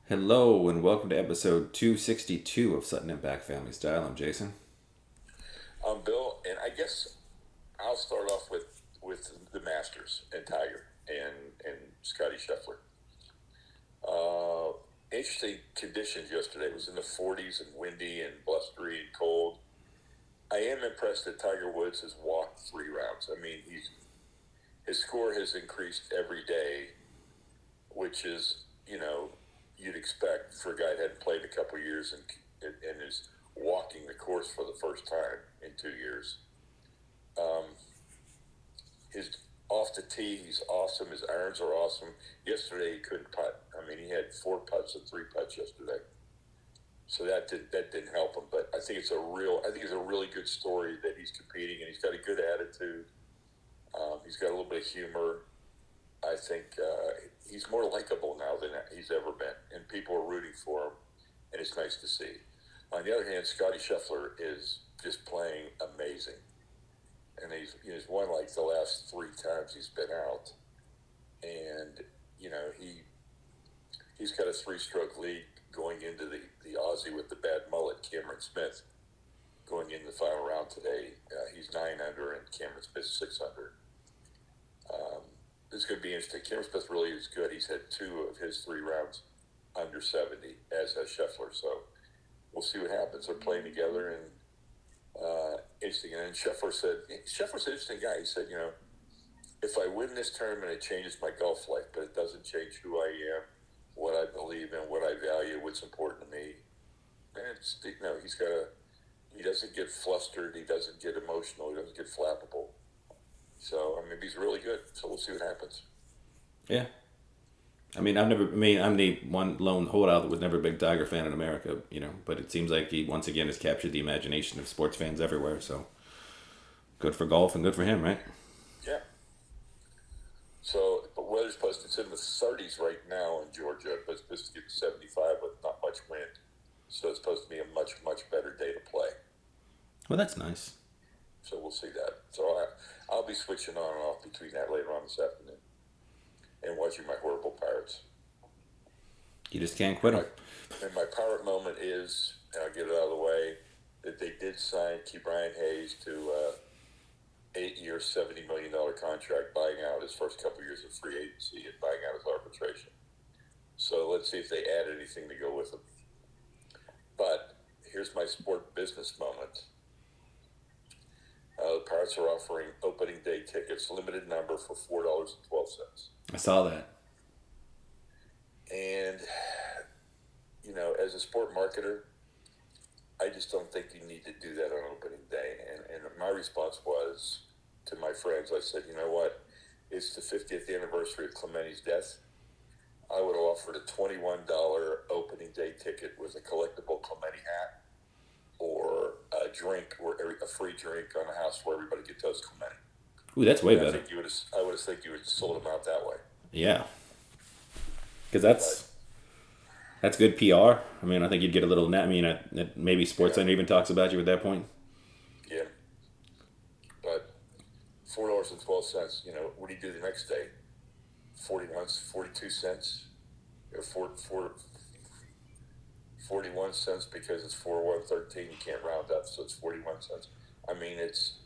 Hello and welcome to episode 262 of Sutton and Back Family Style. I'm Jason. Bill, and I guess I'll start off with the Masters and Tiger and Scotty Scheffler. Uh, Interesting conditions yesterday. It was in the 40s and windy and blustery and cold. I am impressed that Tiger Woods has walked 3 rounds. I mean, his score has increased every day, which is you'd expect for a guy that hadn't played in a couple of years and is walking the course for the first time in 2 years. Um, his off the tee, he's awesome. His irons are awesome. Yesterday he couldn't putt. I mean, he had 4 putts and 3 putts yesterday, so that didn't help him. But I think it's a really good story that he's competing and he's got a good attitude. He's got a little bit of humor. I think he's more likable now than he's ever been, and people are rooting for him, and it's nice to see. On the other hand, Scotty Scheffler is just playing amazing, and he's won like the last 3 times he's been out, and he's got a 3-stroke lead going into the Aussie with the bad mullet, Cameron Smith, going into the final round today. He's 9 under, and Cameron Smith 6 under. This is going to be interesting. Cameron Smith really is good. He's had 2 of his 3 rounds under 70, as has Scheffler. So we'll see what happens. They're playing together, and interesting. And then Scheffler's an interesting guy. He said, if I win this tournament, it changes my golf life, but it doesn't change who I am, what I believe in, what I value, what's important to me. And he doesn't get flustered. He doesn't get emotional. He doesn't get flappable. So, I mean, he's really good. So we'll see what happens. Yeah. I'm the one lone holdout that was never a big Tiger fan in America, but it seems like he once again has captured the imagination of sports fans everywhere. So good for golf and good for him, right? Yeah. So, but weather's supposed it's in the 30s right now in Georgia, but it's supposed to get 75 with not much wind. So it's supposed to be a much, much better day to play. Well, that's nice. So we'll see that. So I'll be switching on and off between that later on this afternoon and watching my horrible Pirates. You just can't quit And him. my Pirate moment is, and I'll get it out of the way, that they did sign Brian Hayes to 8-year, $70 million contract, buying out his first couple of years of free agency and buying out his arbitration. So let's see if they add anything to go with him. But here's my sport business moment. The Pirates are offering opening day tickets, limited number, for $4.12. I saw that. And, as a sport marketer, I just don't think you need to do that on opening day. And my response was to my friends, I said, you know what? It's the 50th anniversary of Clementi's death. I would have offered a $21 opening day ticket with a collectible Clementi hat or a free drink on a house where everybody could toast Clementi. Ooh, that's way And better. I would have think you would have sold them out that way. Yeah, because But that's good PR. I mean, I think you'd get a little net. I mean, maybe Sports yeah, Center even talks about you at that point. yeah. But $4.12. What do you do the next day? 42 cents, or 41 cents because it's 4113. You can't round up, so it's 41 cents. I mean, it's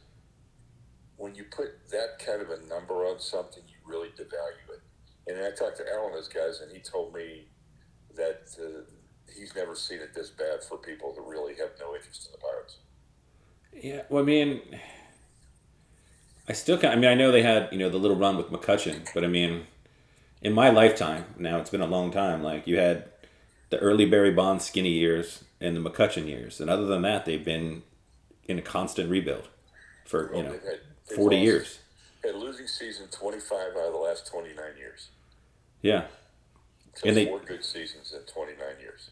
when you put that kind of a number on something, you really devalue it. And I talked to Alan, those guys, and he told me that he's never seen it this bad for people that really have no interest in the Pirates. Yeah, well, I mean, I still kind. I mean, I know they had the little run with McCutcheon, but I mean, in my lifetime, now it's been a long time. Like you had the early Barry Bonds skinny years and the McCutcheon years, and other than that, they've been in a constant rebuild for Well, they've 40 lost years. had a losing season 25 out of the last 29 years. Yeah, So and four good seasons in 29 years.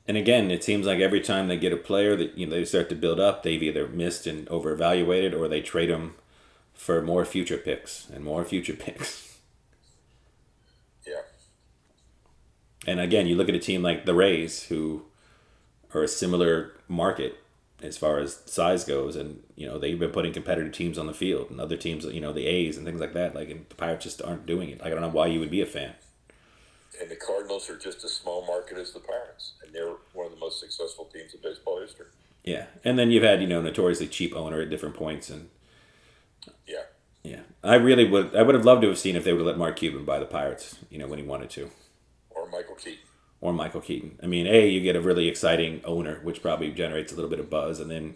again, it seems like every time they get a player that they start to build up, they've either missed and over evaluated, or they trade them for more future picks and more future picks. Yeah, And again, you look at a team like the Rays, who are a similar market as far as size goes, and they've been putting competitive teams on the field, and other teams, the A's and things like that. Like, and the Pirates just aren't doing it. Like, I don't know why you would be a fan. And the Cardinals are just as small market as the Pirates, and they're one of the most successful teams in baseball history. Yeah, and then you've had notoriously cheap owner at different points, and Yeah. yeah, I really would. I would have loved to have seen if they would have let Mark Cuban buy the Pirates, when he wanted to, Or Michael Keaton. or Michael Keaton. I mean, a you get a really exciting owner, which probably generates a little bit of buzz, and then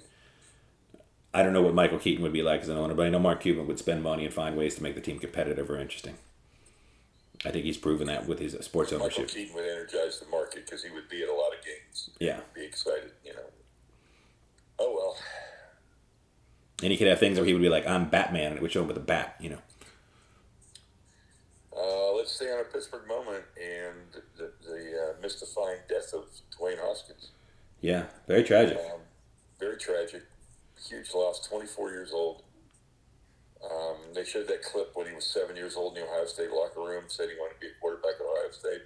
I don't know what Michael Keaton would be like as an owner, but I know Mark Cuban would spend money and find ways to make the team competitive or interesting. I think he's proven that with his sports Michael ownership. Keaton would energize the market because he would be at a lot of games. Yeah, Be excited, Oh, well. and he could have things where he would be like, "I'm Batman," and it would show up with a bat. Let's stay on a Pittsburgh moment and the mystifying death of Dwayne Hoskins. Yeah, very tragic. Very tragic. Huge loss, 24 years old. They showed that clip when he was 7 years old in the Ohio State locker room, said he wanted to be a quarterback at Ohio State.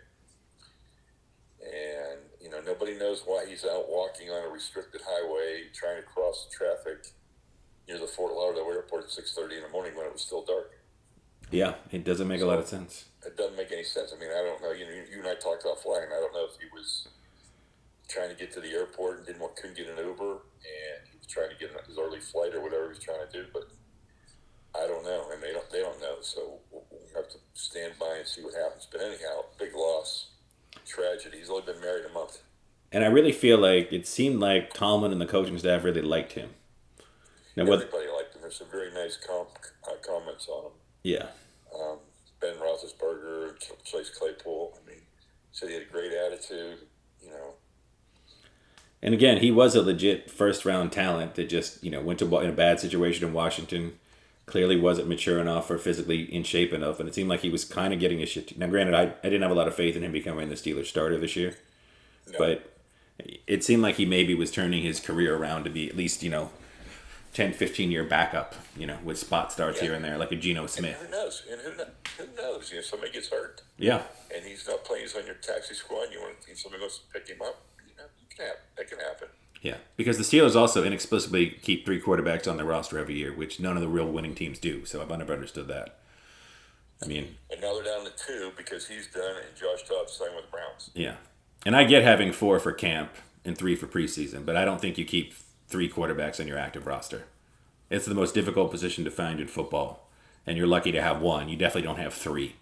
And, nobody knows why he's out walking on a restricted highway trying to cross traffic near the Fort Lauderdale airport at 6:30 in the morning when it was still dark. Yeah, it doesn't make a lot of sense. It doesn't make any sense. I mean, I don't know. You and I talked offline. I don't know if he was trying to get to the airport and couldn't get an Uber, and he was trying to get his early flight or whatever he was trying to do. But I don't know, and they don't know. So we'll have to stand by and see what happens. But anyhow, big loss, tragedy. He's only been married a month. And I really feel like it seemed like Tomlin and the coaching staff really liked him. Now, Everybody liked him. There's some very nice comments on him. Yeah. Ben Roethlisberger, Chase Claypool. I mean, said he had a great attitude. And again, he was a legit first round talent that just went to in a bad situation in Washington. Clearly wasn't mature enough or physically in shape enough, and it seemed like he was kind of getting his shit. Now, granted, I didn't have a lot of faith in him becoming the Steelers starter this year, No. but it seemed like he maybe was turning his career around to be at least 10, 15-year backup, with spot starts here and there, like a Geno Smith. And who knows? And who knows? Somebody gets hurt. Yeah. And he's not playing. He's on your taxi squad. And somebody wants to pick him up. That can happen. Yeah, because the Steelers also inexplicably keep 3 quarterbacks on their roster every year, which none of the real winning teams do. So I've never understood that. I mean, and now they're down to 2 because he's done, and Josh Dobbs signed with the Browns. Yeah, and I get having 4 for camp and 3 for preseason, but I don't think you keep 3 quarterbacks on your active roster. It's the most difficult position to find in football, and you're lucky to have 1. You definitely don't have 3.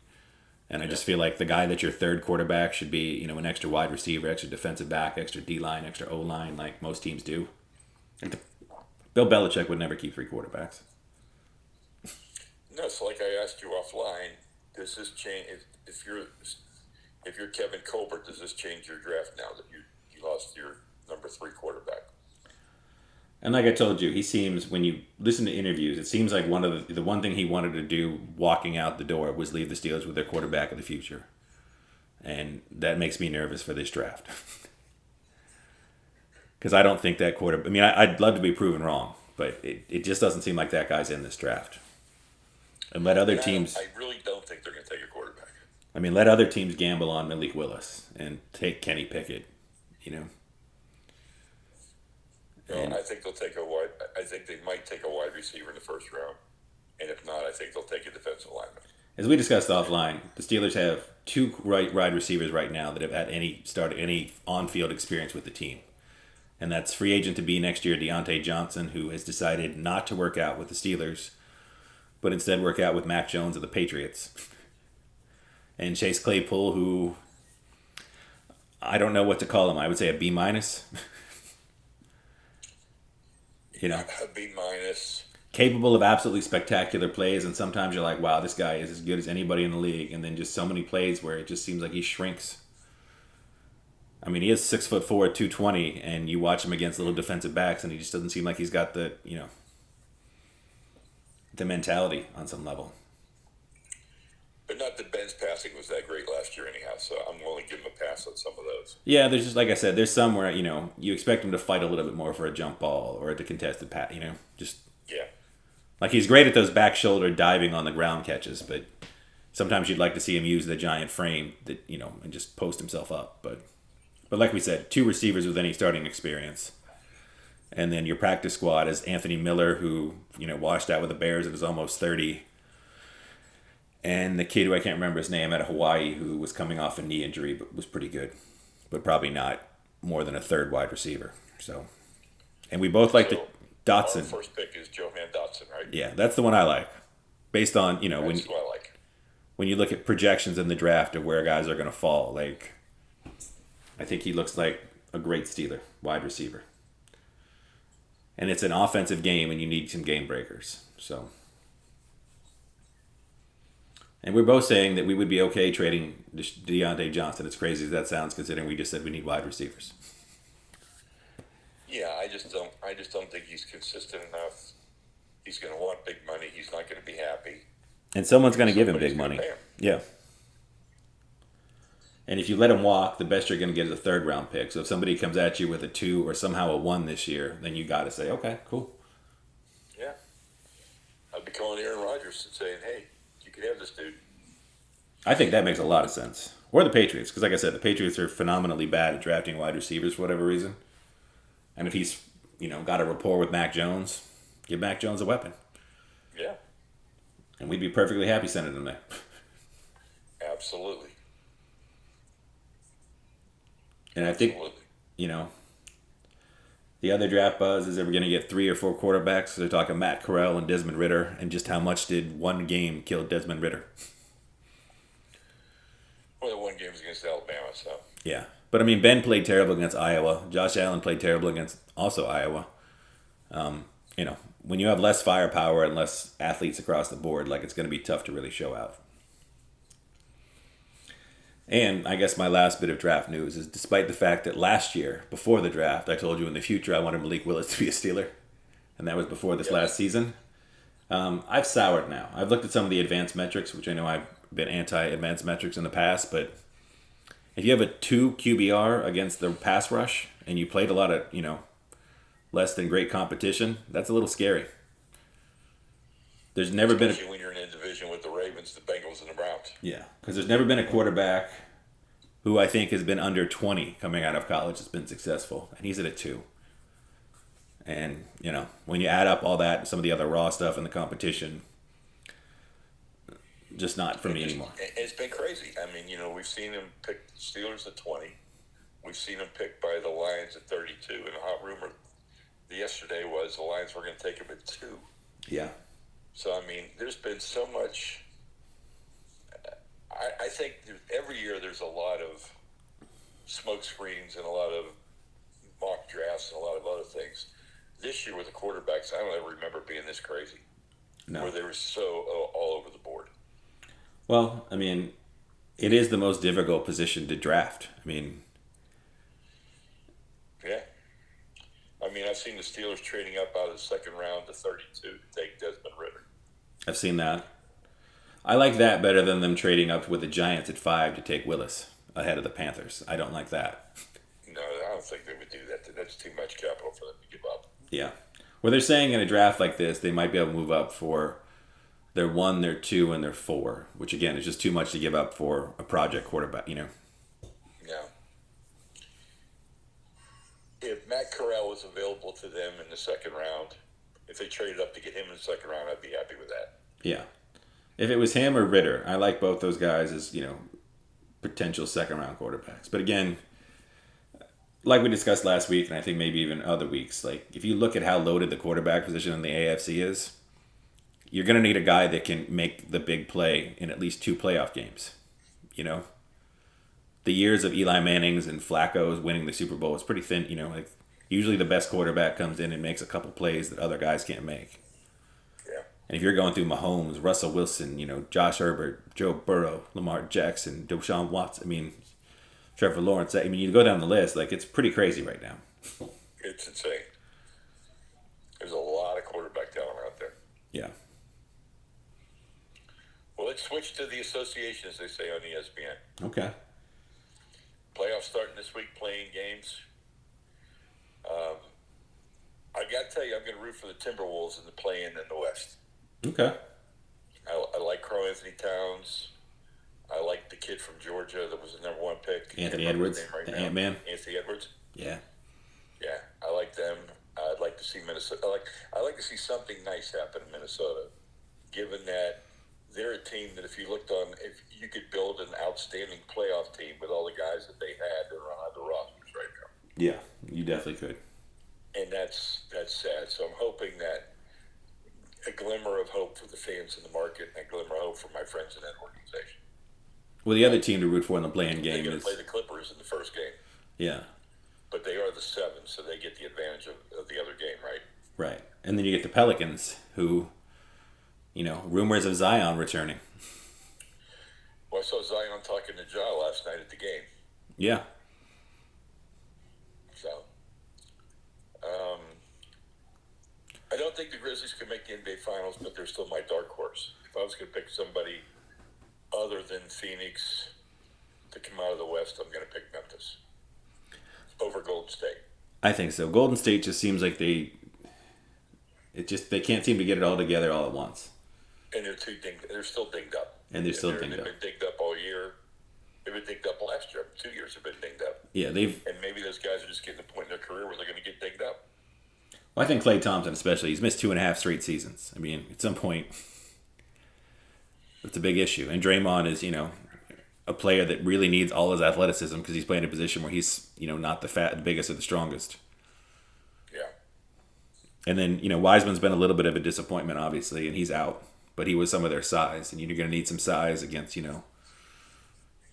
And I just feel like the guy that's your third quarterback should be, an extra wide receiver, extra defensive back, extra D-line, extra O-line, like most teams do. Bill Belichick would never keep 3 quarterbacks. No, so like I asked you offline, does this change if you're Kevin Colbert? Does this change your draft now that you lost your number 3 quarterback? And like I told you, he seems, when you listen to interviews, it seems like one of the one thing he wanted to do walking out the door was leave the Steelers with their quarterback of the future. And that makes me nervous for this draft. Because I don't think that I mean, I'd love to be proven wrong, but it just doesn't seem like that guy's in this draft. And let other teams... I really don't think they're going to take a quarterback. I mean, let other teams gamble on Malik Willis and take Kenny Pickett, No, I think they'll take I think they might take a wide receiver in the first round, and if not, I think they'll take a defensive lineman. As we discussed offline, the Steelers have 2 wide receivers right now that have had any on-field experience with the team, and that's free agent to be next year Deontay Johnson, who has decided not to work out with the Steelers, but instead work out with Mac Jones of the Patriots, and Chase Claypool, who I don't know what to call him. I would say a B-. A B-. Capable of absolutely spectacular plays, and sometimes you're like, wow, this guy is as good as anybody in the league, and then just so many plays where it just seems like he shrinks. I mean, he is 6'4", 220, and you watch him against little defensive backs, and he just doesn't seem like he's got the mentality on some level. But not that Ben's passing was that great last year anyhow, so I'm willing to give him a pass on some of those. Yeah, there's just, like I said, there's some where, you expect him to fight a little bit more for a jump ball or at the contested pass, just... Yeah. Like, he's great at those back shoulder diving on the ground catches, but sometimes you'd like to see him use the giant frame that, and just post himself up. But like we said, 2 receivers with any starting experience. And then your practice squad is Anthony Miller, who, washed out with the Bears and is almost 30. and the kid who I can't remember his name out of Hawaii who was coming off a knee injury but was pretty good, but probably not more than a third wide receiver. So, and we both like the So our Dotson. first pick is Johan Dotson, right? Yeah, that's the one I like. Based on That's who I like. when you look at projections in the draft of where guys are going to fall, like I think he looks like a great Steeler wide receiver. And it's an offensive game, and you need some game breakers. So, and we're both saying that we would be okay trading Deontay Johnson. As crazy as that sounds, considering we just said we need wide receivers. Yeah, I just don't think he's consistent enough. He's going to want big money. He's not going to be happy. And someone's going to give him Somebody's big going to money. pay him. Yeah. And if you let him walk, the best you're going to get is a third round pick. So if somebody comes at you with a 2 or somehow a 1 this year, then you got to say, okay, cool. Yeah. I'd be calling Aaron Rodgers and saying, hey, you can have this dude. I think that makes a lot of sense. Or the Patriots, because like I said, the Patriots are phenomenally bad at drafting wide receivers for whatever reason. And if he's, got a rapport with Mac Jones, give Mac Jones a weapon. Yeah, And we'd be perfectly happy sending him there. absolutely. And I think, Absolutely. the other draft buzz is that we're going to get 3 or 4 quarterbacks. So they're talking Matt Corral and Desmond Ritter, and just how much did one game kill Desmond Ritter? Well, the one game was against Alabama, so. Yeah. But I mean, Ben played terrible against Iowa. Josh Allen played terrible against also Iowa. When you have less firepower and less athletes across the board, like it's going to be tough to really show out. And I guess my last bit of draft news is despite the fact that last year, before the draft, I told you in the future I wanted Malik Willis to be a Steeler, and that was before this Yes. last season, I've soured now. I've looked at some of the advanced metrics, which I know I've been anti-advanced metrics in the past, but if you have a 2 QBR against the pass rush and you played a lot of, less than great competition, that's a little scary. There's never been a Especially when you're in a division with the Ravens, the Bengals, and the Browns. Yeah, because there's never been a quarterback who I think has been under 20 coming out of college has been successful, and he's at a 2. And, when you add up all that, some of the other raw stuff in the competition, just not for me anymore. It's been crazy. I mean, we've seen him pick the Steelers at 20. We've seen him picked by the Lions at 32. And the hot rumor yesterday was the Lions were going to take him at 2. Yeah. So, I mean, there's been so much. I think every year there's a lot of smoke screens and a lot of mock drafts and a lot of other things. This year with the quarterbacks, I don't ever remember being this crazy. No. Where they were so all over the board. Well, I mean, it is the most difficult position to draft. I mean, Yeah. I mean, I've seen the Steelers trading up out of the second round to 32 to take Desmond Ritter. I've seen that. I like that better than them trading up with the Giants at 5 to take Willis ahead of the Panthers. I don't like that. No, I don't think they would do that. That's too much capital for them to give up. Yeah. Well, they're saying in a draft like this, they might be able to move up for their 1, their 2, and their 4, which again is just too much to give up for a project quarterback, Yeah. If Matt Corral was available to them in the second round, if they traded up to get him in the second round, I'd be happy with that. Yeah. If it was him or Ritter, I like both those guys as, potential second round quarterbacks. But again, like we discussed last week, and I think maybe even other weeks, like if you look at how loaded the quarterback position in the AFC is, you're going to need a guy that can make the big play in at least 2 playoff games. The years of Eli Manning's and Flacco's winning the Super Bowl is pretty thin. Like usually the best quarterback comes in and makes a couple plays that other guys can't make. Yeah. And if you're going through Mahomes, Russell Wilson, Josh Herbert, Joe Burrow, Lamar Jackson, Deshaun Watson, Trevor Lawrence, you go down the list, like it's pretty crazy right now. It's insane. There's a lot of quarterback talent out there. Yeah. Well, let's switch to the association, as they say on ESPN. Okay. Playoffs starting this week, playing games. I got to tell you, I'm going to root for the Timberwolves in the play-in in the West. Okay. I like Karl Anthony Towns. I like the kid from Georgia that was the number 1 pick. Anthony Edwards, the Ant-Man. Anthony Edwards. Yeah. Yeah, I like them. I'd like to see Minnesota. I like to see something nice happen in Minnesota, given that they're a team that if you looked on, if you could build an outstanding playoff team with all the guys that they had that are on other rosters right now, Yeah, you definitely could. and that's sad. So I'm hoping that a glimmer of hope for the fans in the market, and a glimmer of hope for my friends in that organization. Well, the other team to root for in the playing They're game going to play is the Clippers in the first game, yeah, but they are the 7, so they get the advantage of the other game, right? right. And then you get the Pelicans, who, rumors of Zion returning. Well, I saw Zion talking to Ja last night at the game. Yeah, So, um, I don't think the Grizzlies can make the NBA Finals, but they're still my dark horse. If I was going to pick somebody other than Phoenix to come out of the West, I'm going to pick Memphis over Golden State. I think so. Golden State just seems like they can't seem to get it all together all at once, And they're still dinged up. and they're still dinged They've up. been dinged up all year. They've been dinged up last year. 2 years have been dinged up. Yeah, they've. And maybe those guys are just getting to the point in their career where they're going to get dinged up. Well, I think Klay Thompson, especially, he's missed 2.5 straight seasons. I mean, at some point, it's a big issue. And Draymond is, a player that really needs all his athleticism because he's playing a position where he's, not the biggest or the strongest. Yeah. And then, Wiseman's been a little bit of a disappointment, obviously, and he's out. But he was some of their size, and you're going to need some size against,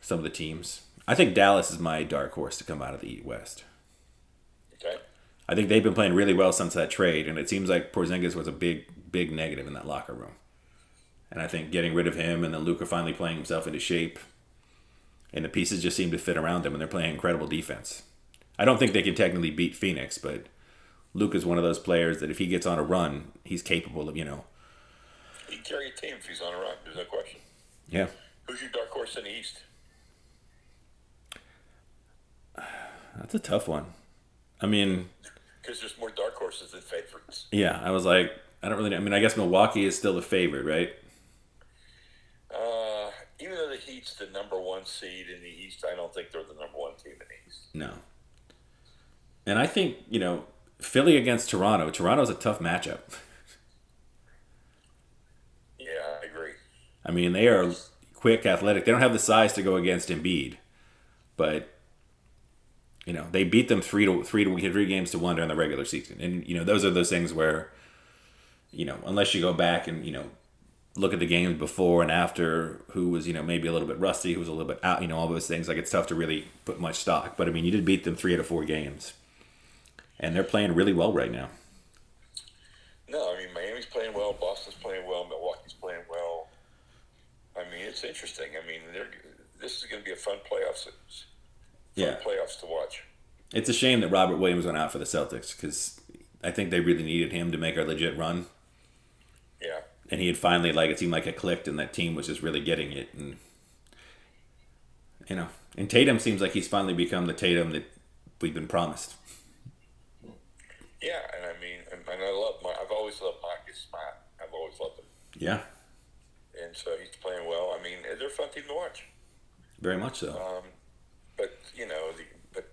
some of the teams. I think Dallas is my dark horse to come out of the West. Okay. I think they've been playing really well since that trade, and it seems like Porzingis was a big, big negative in that locker room. And I think getting rid of him and then Luka finally playing himself into shape, and the pieces just seem to fit around him, and they're playing incredible defense. I don't think they can technically beat Phoenix, but Luka's one of those players that if he gets on a run, he's capable of, He can carry a team if he's on a run. There's no question. yeah. Who's your dark horse in the East? That's a tough one. I mean, Because there's more dark horses than favorites. yeah, I was like, I don't really. I mean, I guess Milwaukee is still the favorite, right? Even though the Heat's the number 1 seed in the East, I don't think they're the number 1 team in the East. No. And I think Philly against Toronto. Toronto's a tough matchup. Yeah, I agree. I mean, they are quick, athletic. They don't have the size to go against Embiid, but they beat them 3 games to 1 during the regular season. And those are those things where unless you go back and look at the games before and after, who was maybe a little bit rusty, who was a little bit out, all those things, like it's tough to really put much stock. But I mean, you did beat them 3 out of 4 games, and they're playing really well right now. No, I mean, Miami's playing well, Boston's playing well, Milwaukee's playing well. I mean, it's interesting. I mean, this is going to be a fun playoffs. Yeah, Playoffs to watch. it's a shame that Robert Williams went out for the Celtics because I think they really needed him to make a legit run. Yeah. And he had finally, it seemed like it clicked, and that team was just really getting it. And and Tatum seems like he's finally become the Tatum that we've been promised. Yeah, and I mean, and I've always loved Marcus Smart. I've always loved him. Yeah, And so he's playing well. I mean, they're a fun team to watch. very much so. But,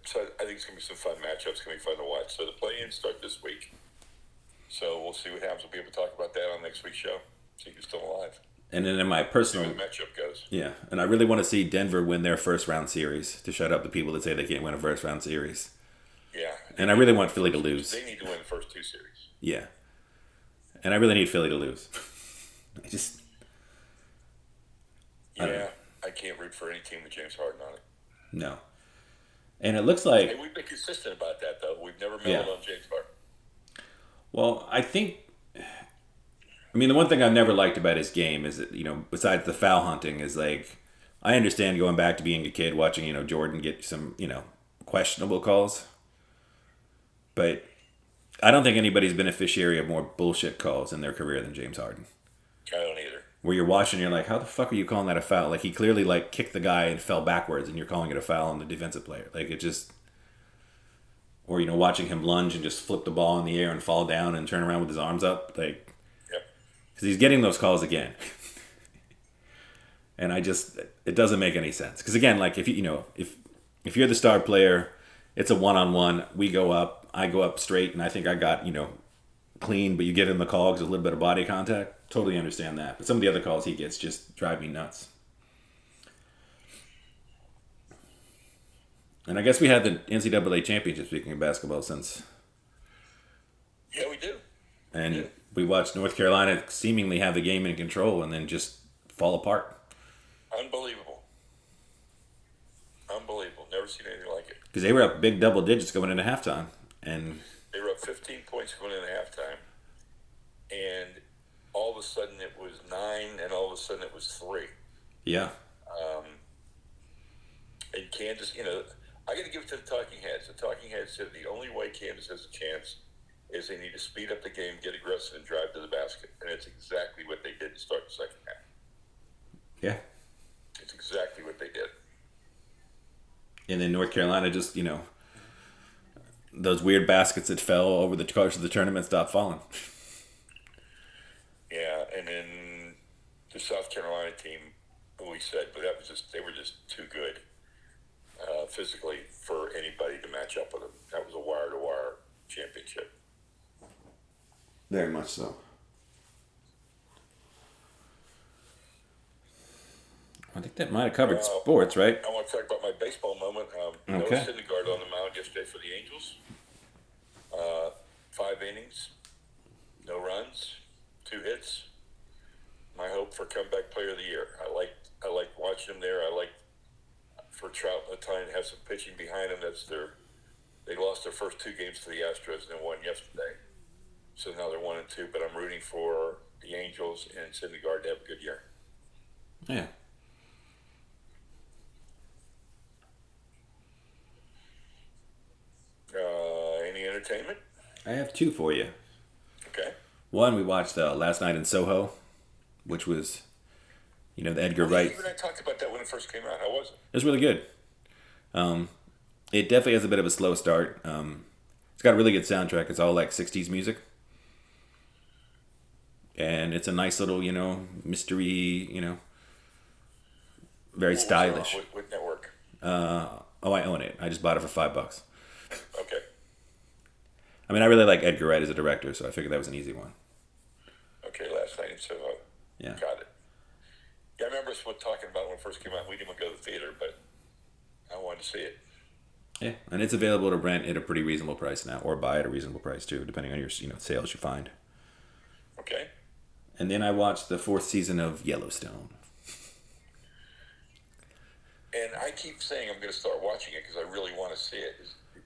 so I think it's going to be some fun matchups. It's going to be fun to watch. So the play-ins start this week. So we'll see what happens. We'll be able to talk about that on next week's show. See who's still alive. And then in my See personal, how the matchup goes. yeah, and I really want to see Denver win their first round series to shut up the people that say they can't win a first round series. Yeah. And I really want Philly to lose. They need to win the first 2 series. Yeah, and I really need Philly to lose. I just, I don't Yeah. know. I can't root for any team with James Harden on it. No. And it looks like, And we've been consistent about that, though. We've never Yeah. mellowed on James Harden. well, I mean, the one thing I've never liked about his game is that, besides the foul hunting, is I understand going back to being a kid watching, Jordan get some, questionable calls. But I don't think anybody's beneficiary of more bullshit calls in their career than James Harden. I don't either. Where you're watching, you're like, how the fuck are you calling that a foul? Like, he clearly, kicked the guy and fell backwards, and you're calling it a foul on the defensive player. It just... Or, watching him lunge and just flip the ball in the air and fall down and turn around with his arms up. Yep. Because he's getting those calls again. And it doesn't make any sense. Because again, if you're the star player, it's a one-on-one, we go up, I go up straight, and I think I got, clean, but you get in the call because a little bit of body contact. totally understand that. But some of the other calls he gets just drive me nuts. And I guess we had the NCAA championship, speaking of basketball, since, Yeah, we do. We do. and we watched North Carolina seemingly have the game in control and then just fall apart Unbelievable. Unbelievable. Never seen anything like it. because they were up big double digits going into halftime, and They were up 15 points going into halftime, and all of a sudden it was 9, and all of a sudden it was 3. yeah, And Kansas, I got to give it to the Talking Heads. The Talking Heads said the only way Kansas has a chance is they need to speed up the game, get aggressive, and drive to the basket. And it's exactly what they did to start the second half. yeah. It's exactly what they did. And then North Carolina just, those weird baskets that fell over the course of the tournament stopped falling. Yeah, and then the South Carolina team, we said, but they were just too good physically for anybody to match up with them. That was a wire-to-wire championship. Very much so. I think that might have covered sports, right? I want to talk about my baseball moment. Okay. Noah Syndergaard on the mound yesterday for the Angels. 5 innings, no runs, 2 hits. My hope for comeback player of the year. I like watching him there. I like for Trout and time to have some pitching behind him. They lost their first 2 games to the Astros and then won yesterday. So now they're 1-2. But I'm rooting for the Angels and Syndergaard to have a good year. Yeah. Any entertainment? I have 2 for you. Okay. One, we watched Last Night in Soho, which was, the Edgar Wright. Even I talked about that when it first came out. How was it? It was really good. It definitely has a bit of a slow start. It's got a really good soundtrack. It's all like 60s music. And it's a nice little, mystery, very stylish. What network? I own it. I just bought it for $5. Okay. I mean, I really like Edgar Wright as a director, so I figured that was an easy one. Okay, Last Night in Soho. Yeah. Got it. Yeah, I remember us talking about it when it first came out. We didn't go to the theater, but I wanted to see it. Yeah, and it's available to rent at a pretty reasonable price now, or buy at a reasonable price too, depending on your sales you find. Okay. And then I watched the 4th season of Yellowstone. And I keep saying I'm going to start watching it because I really want to see it.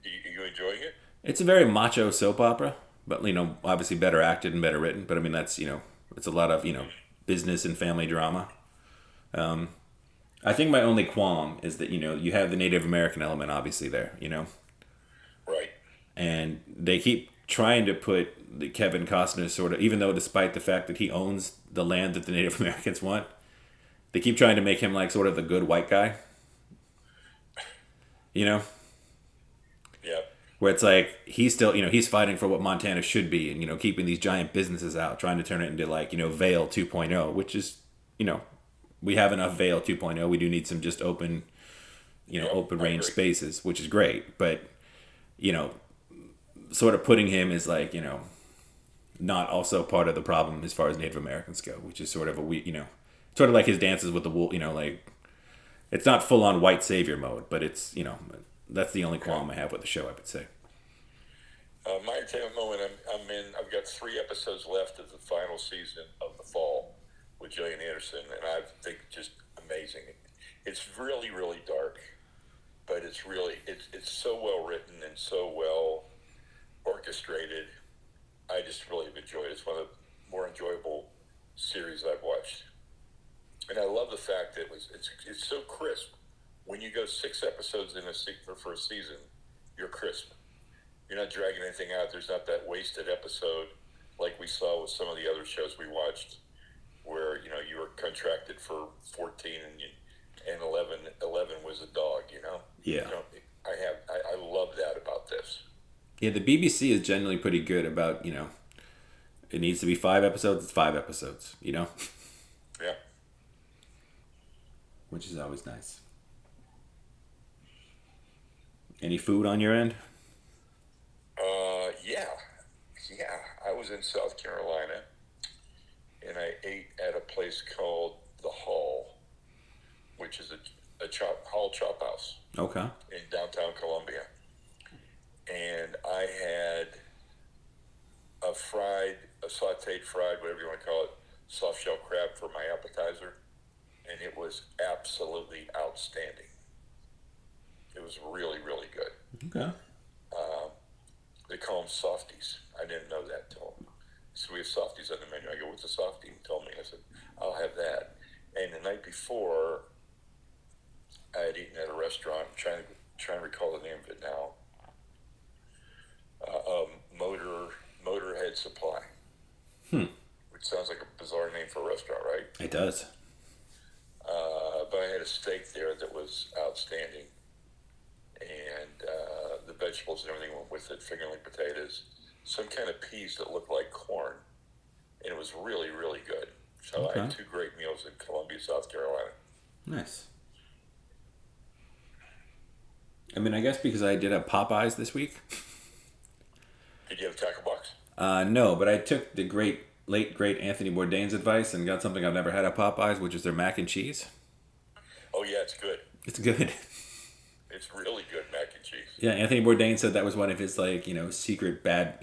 Are you enjoying it? It's a very macho soap opera, but obviously better acted and better written. But I mean, that's it's a lot of business and family drama. I think my only qualm is that you have the Native American element obviously there, Right. and they keep trying to put the Kevin Costner sort of, even though despite the fact that he owns the land that the Native Americans want, they keep trying to make him like sort of the good white guy. Yeah. Where it's like he's still, he's fighting for what Montana should be, and keeping these giant businesses out, trying to turn it into like Vail 2.0, which is we have enough Vail 2.0. We do need some just open, open range spaces, which is great. But sort of putting him as like not also part of the problem as far as Native Americans go, which is sort of sort of like his dances with the wool, like it's not full on white savior mode, but it's that's the only qualm I have with the show, I would say. My entertainment moment I'm in. I've got 3 episodes left of the final season of The Fall with Gillian Anderson, and I think just amazing. It's really, really dark, but it's so well written and so well orchestrated. I just really have enjoyed it. It's one of the more enjoyable series I've watched, and I love the fact that it's so crisp. When you go 6 episodes in for a season, you're crisp. You're not dragging anything out. There's not that wasted episode like we saw with some of the other shows we watched, where you were contracted for 14 and 11 was a dog. Yeah. I love that about this. Yeah, the BBC is generally pretty good about it needs to be 5 episodes. It's 5 episodes. Yeah. Which is always nice. Any food on your end? Yeah. I was in South Carolina, and I ate at a place called the Hall, which is a chop house Okay. in downtown Columbia. And I had a sauteed fried, whatever you want to call it, soft shell crab for my appetizer, and it was absolutely outstanding. It was really, really good. Okay. They call them softies. I didn't know that till. So we have softies on the menu. I go, what's a softie? He told me. I said, I'll have that. And the night before, I had eaten at a restaurant. I'm trying to recall the name of it now. Motorhead Supply, which sounds like a bizarre name for a restaurant, right? It does. But I had a steak there that was outstanding, and the vegetables and everything went with it. Fingerling potatoes, some kind of peas that looked like corn, and it was really, really good. So I Okay. had two great meals in Columbia, South Carolina. Nice. I mean, I guess because I did have Popeyes this week. Did you have a tackle box? No, but I took the late great Anthony Bourdain's advice and got something I've never had at Popeyes, which is their mac and cheese. Oh yeah, it's good. It's good. It's really good mac and cheese. Yeah, Anthony Bourdain said that was one of his secret bad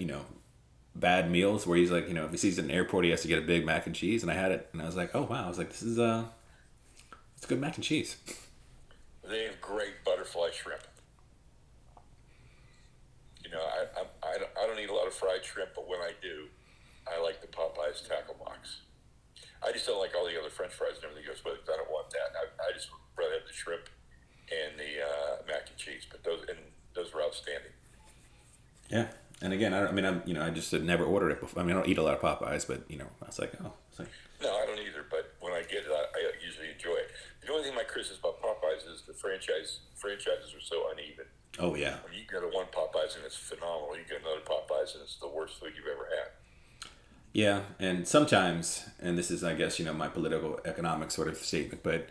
meals where he's like, if he sees it in an airport, he has to get a big mac and cheese. And I had it, and I was like, oh wow, I was like, this is it's good mac and cheese. They have great butterfly shrimp. I don't eat a lot of fried shrimp, but when I do, I like the Popeyes tackle box. I just don't like all the other French fries and everything goes with it. I don't want that. I just rather have the shrimp and the mac and cheese. But those were outstanding. Yeah, and again, I just had never ordered it before. I mean, I don't eat a lot of Popeyes, but I was like, oh, it's like, No, I don't either. But when I get it, I usually enjoy it. The only thing my criticism about Popeyes is the franchises are so uneven. oh yeah, I mean, you go to one Popeyes and it's phenomenal. You go to another Popeyes and it's the worst food you've ever had. yeah, and sometimes, and this is, I guess, my political economic sort of statement, but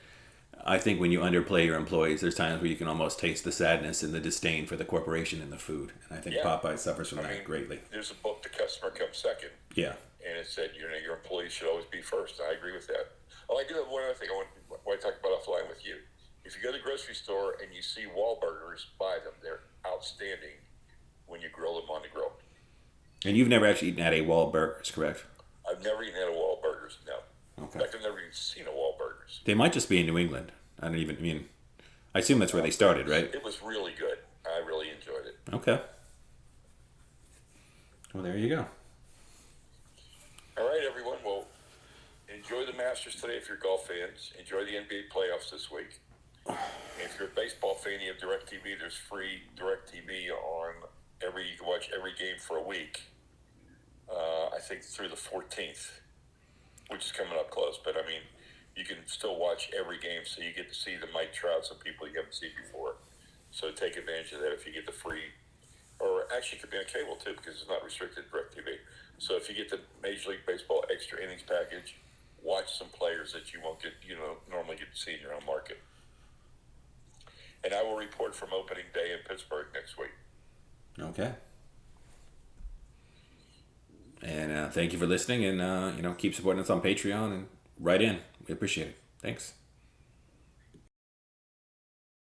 I think when you underplay your employees, there's times where you can almost taste the sadness and the disdain for the corporation and the food, and I think Yeah. Popeye suffers from I that mean, greatly. there's a book, The Customer Comes Second, Yeah. and it said, your employees should always be first. I agree with that. Oh, I do have one other thing I want to talk about offline with you. If you go to the grocery store and you see Wahlburgers, buy them. They're outstanding when you grill them on the grill. And you've never actually eaten at a Wahlburgers, correct? I've never eaten at a Wahlburgers, no. Okay. In fact, I've never even seen a Wahlburgers. They might just be in New England. I assume that's where they started, right? It was really good. I really enjoyed it. Okay. Well, there you go. All right, everyone. Well, enjoy the Masters today if you're golf fans. Enjoy the NBA playoffs this week. If you're a baseball fan, you have DirecTV. There's free DirecTV on you can watch every game for a week. I think through the 14th, which is coming up close. But I mean, you can still watch every game, so you get to see the Mike Trouts and people you haven't seen before. So take advantage of that if you get the free, or actually it could be on cable too because it's not restricted to DirecTV. So if you get the Major League Baseball extra innings package, watch some players that you won't normally get to see in your own market. And I will report from opening day in Pittsburgh next week. Okay. And thank you for listening, and keep supporting us on Patreon and write in. We appreciate it. Thanks.